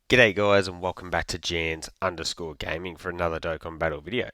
G'day guys and welcome back to Jans_Gaming for another Dokkan Battle video.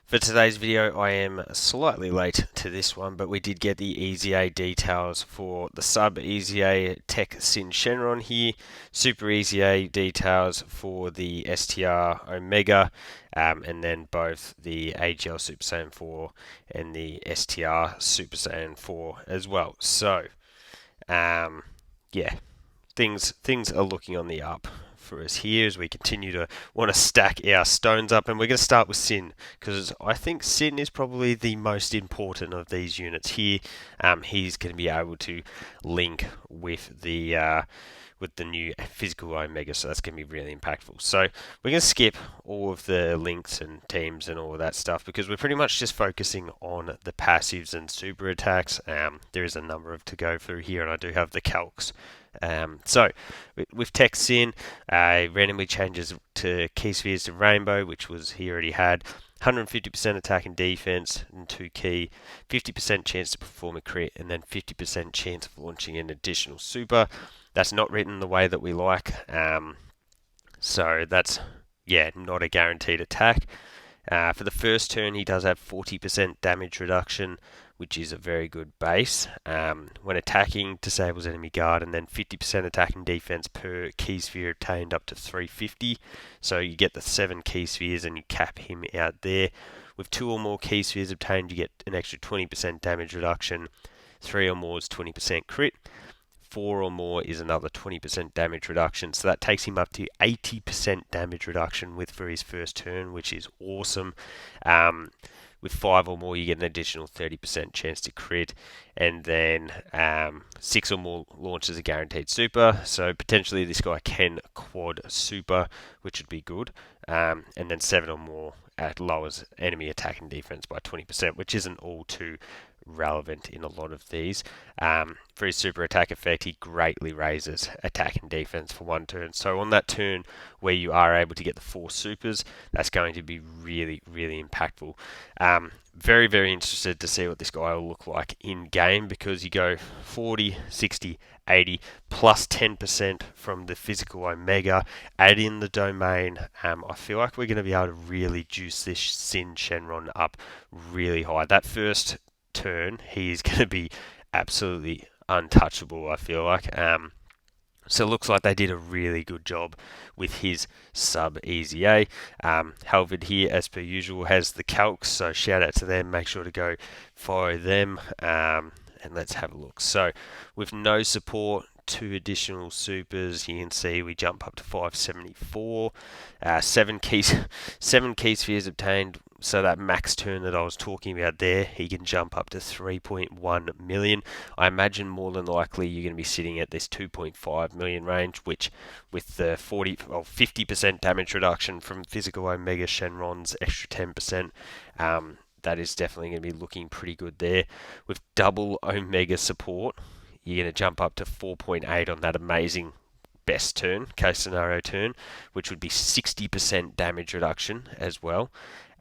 For today's video I am slightly late to this one, but we did get the EZA details for the sub EZA TEQ SYN Shenron here, super EZA details for the STR Omega, and then both the AGL Super Saiyan 4 and the STR Super Saiyan 4 as well. So, yeah, things are looking on the up for us here as we continue to want to stack our stones up, and we're going to start with Sin because I think Sin is probably the most important of these units here. He's going to be able to link with the new physical Omega, so that's going to be really impactful. So we're going to skip all of the links and teams and all of that stuff because we're pretty much just focusing on the passives and super attacks. There is a number of to go through here, and I do have the calcs. So with TEQ SYN, randomly changes to key spheres to rainbow, which was he already had. 150% attack and defense and 2 key, 50% chance to perform a crit, and then 50% chance of launching an additional super. That's not written the way that we like, so that's not a guaranteed attack. For the first turn, he does have 40% damage reduction, which is a very good base. When attacking, disables enemy guard, and then 50% attack and defense per key sphere obtained up to 350. So you get the 7 key spheres and you cap him out there. With 2 or more key spheres obtained, you get an extra 20% damage reduction. 3 or more is 20% crit. 4 or more is another 20% damage reduction, so that takes him up to 80% damage reduction for his first turn, which is awesome. With 5 or more, you get an additional 30% chance to crit, and then 6 or more launches a guaranteed super, so potentially this guy can quad super, which would be good, and then 7 or more lowers enemy attack and defense by 20%, which isn't all too relevant in a lot of these. For his super attack effect, he greatly raises attack and defense for 1 turn. So on that turn where you are able to get the 4 supers, that's going to be really, really impactful. Very, very interested to see what this guy will look like in game, because you go 40, 60, 80 plus 10% from the physical Omega, add in the domain. I feel like we're going to be able to really juice this Sin Shenron up really high. That first turn, he is going to be absolutely untouchable, I feel like. So it looks like they did a really good job with his sub EZA. Halvard here, as per usual, has the calcs, so shout out to them. Make sure to go follow them, and let's have a look. So with no support, 2 additional supers, you can see we jump up to 574. 7 key spheres obtained. So that max turn that I was talking about there, he can jump up to 3.1 million. I imagine more than likely you're going to be sitting at this 2.5 million range, which with the 50% damage reduction from physical Omega Shenron's extra 10%, that is definitely going to be looking pretty good there. With double Omega support, you're going to jump up to 4.8 on that amazing best turn, case scenario turn, which would be 60% damage reduction as well.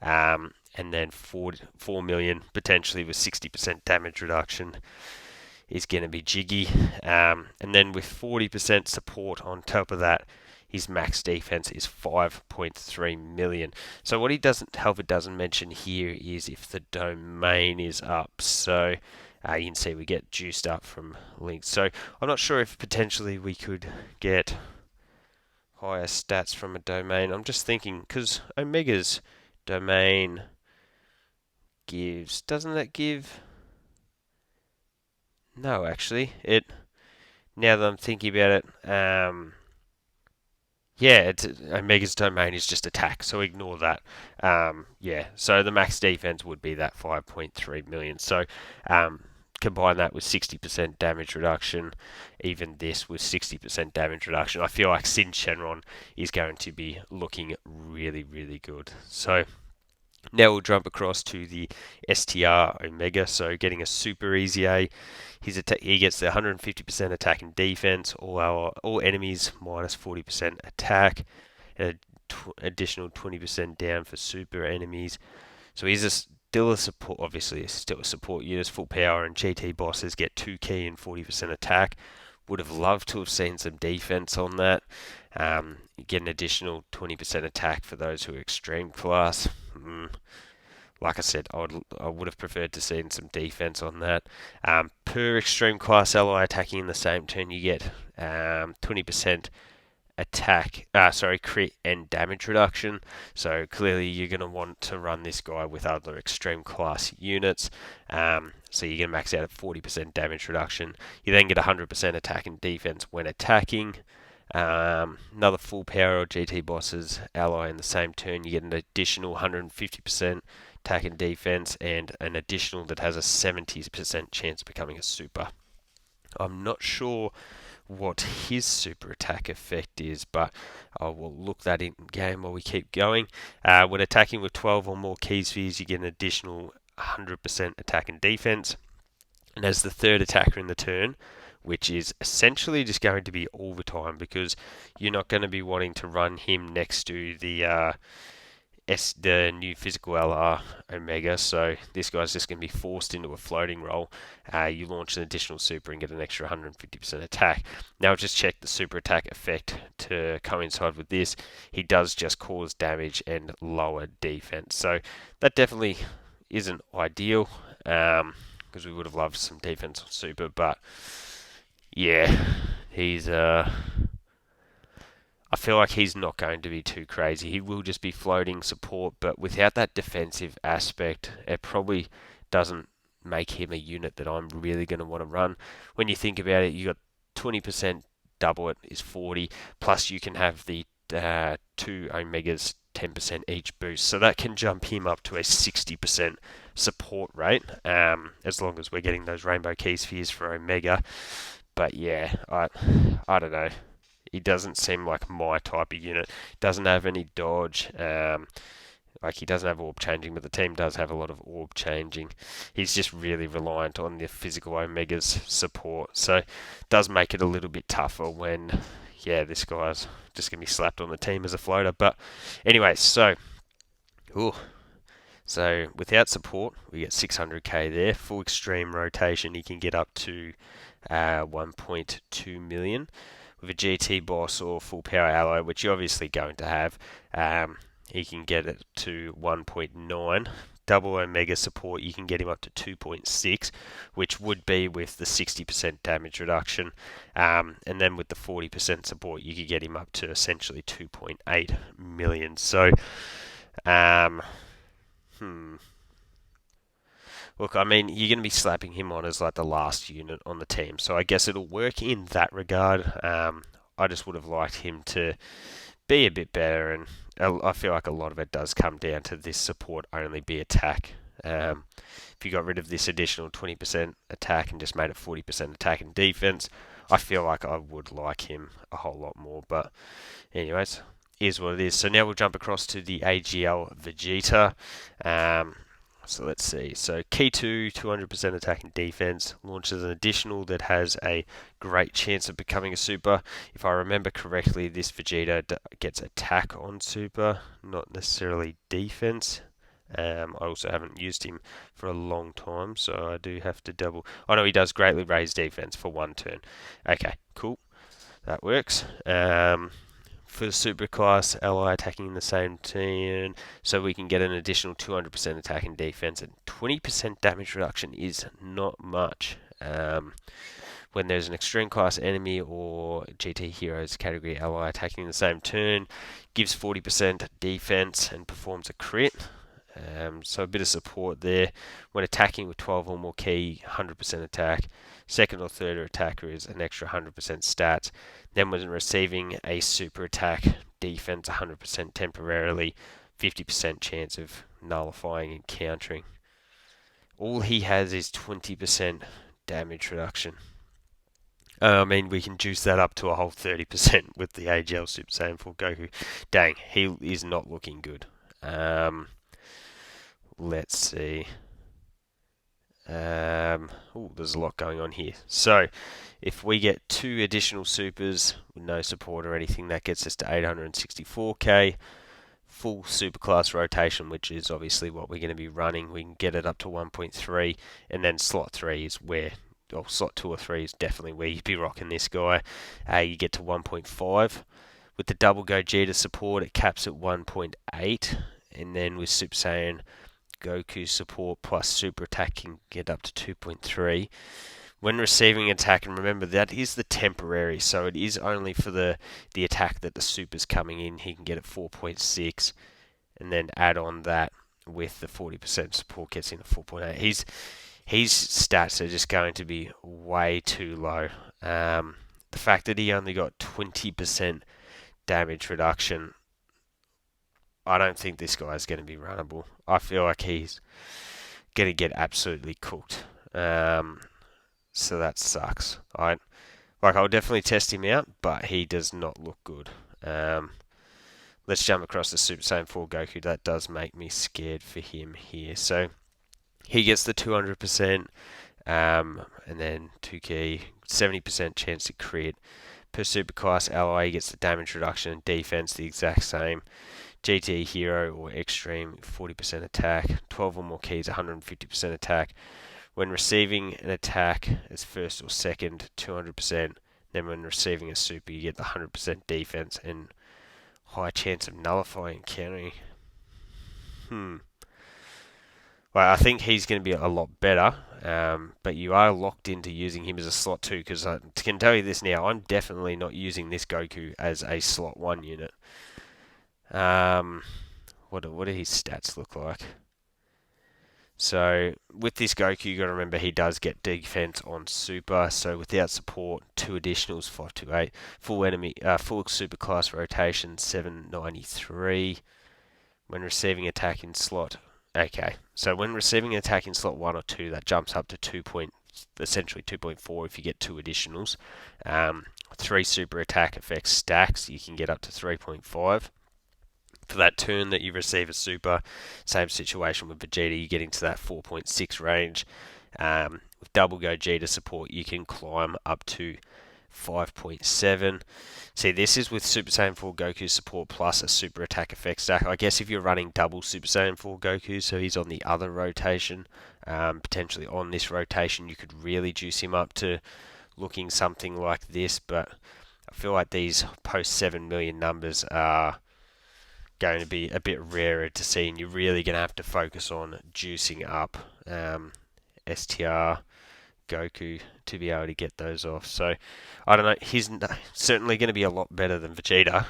And then 4 million potentially with 60% damage reduction is going to be jiggy. And then with 40% support on top of that, his max defense is 5.3 million. So what Halvard doesn't mention here is if the domain is up. So you can see we get juiced up from links. So I'm not sure if potentially we could get higher stats from a domain. I'm just thinking, because Omega's domain doesn't that give? No, actually, now that I'm thinking about it, Omega's domain is just attack, so ignore that. So the max defense would be that 5.3 million. So combine that with 60% damage reduction, even this with 60% damage reduction, I feel like Sin Shenron is going to be looking really, really good. So now we'll jump across to the STR Omega, so getting a super EZA. He gets the 150% attack and defense, all enemies minus 40% attack, and additional 20% down for super enemies. So he's still a support, obviously still a support unit, full power, and GT bosses get 2 key and 40% attack. Would have loved to have seen some defense on that. You get an additional 20% attack for those who are extreme class. Like I said, I would have preferred to see some defense on that. Per extreme class ally attacking in the same turn, you get 20% crit and damage reduction. So clearly you're going to want to run this guy with other extreme class units. So you're going to max out at 40% damage reduction. You then get 100% attack and defense when attacking. Another full power or GT bosses ally in the same turn, you get an additional 150% attack and defense, and an additional that has a 70% chance of becoming a super. I'm not sure what his super attack effect is, but I will look that in game while we keep going. When attacking with 12 or more key spheres, you get an additional 100% attack and defense. And as the third attacker in the turn, which is essentially just going to be all the time, because you're not going to be wanting to run him next to the new physical LR Omega, so this guy's just going to be forced into a floating roll. You launch an additional super and get an extra 150% attack. Now just check the super attack effect to coincide with this. He does just cause damage and lower defense, so that definitely isn't ideal, because we would have loved some defense on super, but yeah, he's I feel like he's not going to be too crazy. He will just be floating support, but without that defensive aspect, it probably doesn't make him a unit that I'm really going to want to run. When you think about it, you got 20% double it is 40, plus you can have the two Omegas 10% each boost, so that can jump him up to a 60% support rate, as long as we're getting those rainbow key spheres for Omega. But yeah, I don't know. He doesn't seem like my type of unit. Doesn't have any dodge. He doesn't have orb changing, but the team does have a lot of orb changing. He's just really reliant on the physical Omega's support. So it does make it a little bit tougher when, this guy's just going to be slapped on the team as a floater. But anyway, so without support, we get 600k there. Full extreme rotation, he can get up to 1.2 million. With a GT boss or full power ally, which you're obviously going to have, he can get it to 1.9. Double Omega support, you can get him up to 2.6, which would be with the 60% damage reduction. And then with the 40% support, you could get him up to essentially 2.8 million. So, Look, I mean, you're going to be slapping him on as like the last unit on the team, so I guess it'll work in that regard. I just would have liked him to be a bit better, and I feel like a lot of it does come down to this support only be attack. If you got rid of this additional 20% attack and just made it 40% attack and defense, I feel like I would like him a whole lot more. But anyways, is what it is. So now we'll jump across to the AGL Vegeta. So let's see. So key 2, 200% attack and defense, launches an additional that has a great chance of becoming a super. If I remember correctly, this Vegeta gets attack on super, not necessarily defense. I also haven't used him for a long time, so I do have to double. I know he does greatly raise defense for one turn. Okay, cool. That works. For the super class ally attacking in the same turn, so we can get an additional 200% attack and defense, and 20% damage reduction is not much. When there's an extreme class enemy or GT Heroes category ally attacking in the same turn, gives 40% defense and performs a crit. So a bit of support there. When attacking with 12 or more key, 100% attack. Second or third attacker is an extra 100% stats. Then when receiving a super attack, defense 100% temporarily, 50% chance of nullifying and countering. All he has is 20% damage reduction. I mean, we can juice that up to a whole 30% with the AGL Super Saiyan 4 Goku. Dang, he is not looking good. Let's see. There's a lot going on here. So, if we get 2 additional supers with no support or anything, that gets us to 864k. Full superclass rotation, which is obviously what we're going to be running. We can get it up to 1.3, and then slot 3 is where or slot 2 or 3 is definitely where you'd be rocking this guy. You get to 1.5. With the double Gogeta support, it caps at 1.8, and then with Super Saiyan Goku support plus super attack can get up to 2.3. When receiving attack, and remember that is the temporary, so it is only for the attack that the super's coming in, he can get at 4.6, and then add on that with the 40% support gets in at 4.8. His stats are just going to be way too low. The fact that he only got 20% damage reduction, I don't think this guy is going to be runnable. I feel like he's going to get absolutely cooked. So that sucks. I'll definitely test him out, but he does not look good. Let's jump across to Super Saiyan 4 Goku. That does make me scared for him here. So he gets the 200%, and then 2 key, 70% chance to crit. Per superclass ally, he gets the damage reduction and defense the exact same. GT Hero or Extreme, 40% attack. 12 or more keys, 150% attack. When receiving an attack as first or second, 200%. Then when receiving a super, you get the 100% defense and high chance of nullifying countering. Well, I think he's going to be a lot better, but you are locked into using him as a slot 2, because I can tell you this now, I'm definitely not using this Goku as a slot 1 unit. What do his stats look like? So with this Goku, you got to remember he does get defense on super. So without support, 2 additionals, 528. Full super class rotation, 793. When receiving attack in slot, okay. So when receiving an attack in slot 1 or 2, that jumps up to essentially 2.4 if you get 2 additionals. 3 super attack effects stacks, you can get up to 3.5. For that turn that you receive a super, same situation with Vegeta, you get into that 4.6 range. With double Gogeta support, you can climb up to 5.7. See, this is with Super Saiyan 4 Goku support plus a super attack effect stack. I guess if you're running double Super Saiyan 4 Goku, so he's on the other rotation, potentially on this rotation, you could really juice him up to looking something like this, but I feel like these post 7 million numbers are going to be a bit rarer to see, and you're really going to have to focus on juicing up STR Goku to be able to get those off. So I don't know, he's certainly going to be a lot better than Vegeta,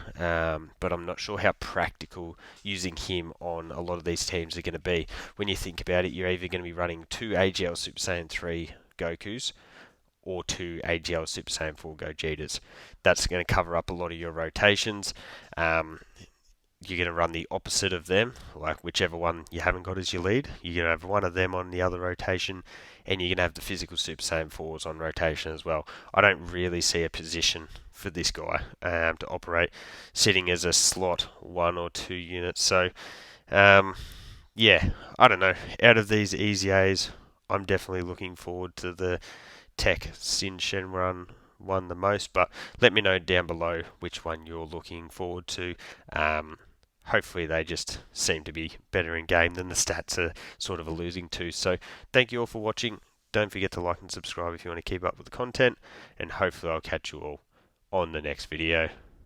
but I'm not sure how practical using him on a lot of these teams are going to be. When you think about it, you're either going to be running 2 AGL Super Saiyan 3 Gokus or 2 AGL Super Saiyan 4 Gogetas. That's going to cover up a lot of your rotations. You're going to run the opposite of them, like whichever one you haven't got as your lead. You're going to have one of them on the other rotation, and you're going to have the physical Super Saiyan 4s on rotation as well. I don't really see a position for this guy to operate sitting as a slot 1 or 2 unit. So, yeah, I don't know. Out of these easy A's, I'm definitely looking forward to the TEQ SYN Shenron one the most, but let me know down below which one you're looking forward to. Hopefully they just seem to be better in game than the stats are sort of alluding to. So thank you all for watching. Don't forget to like and subscribe if you want to keep up with the content, and hopefully I'll catch you all on the next video.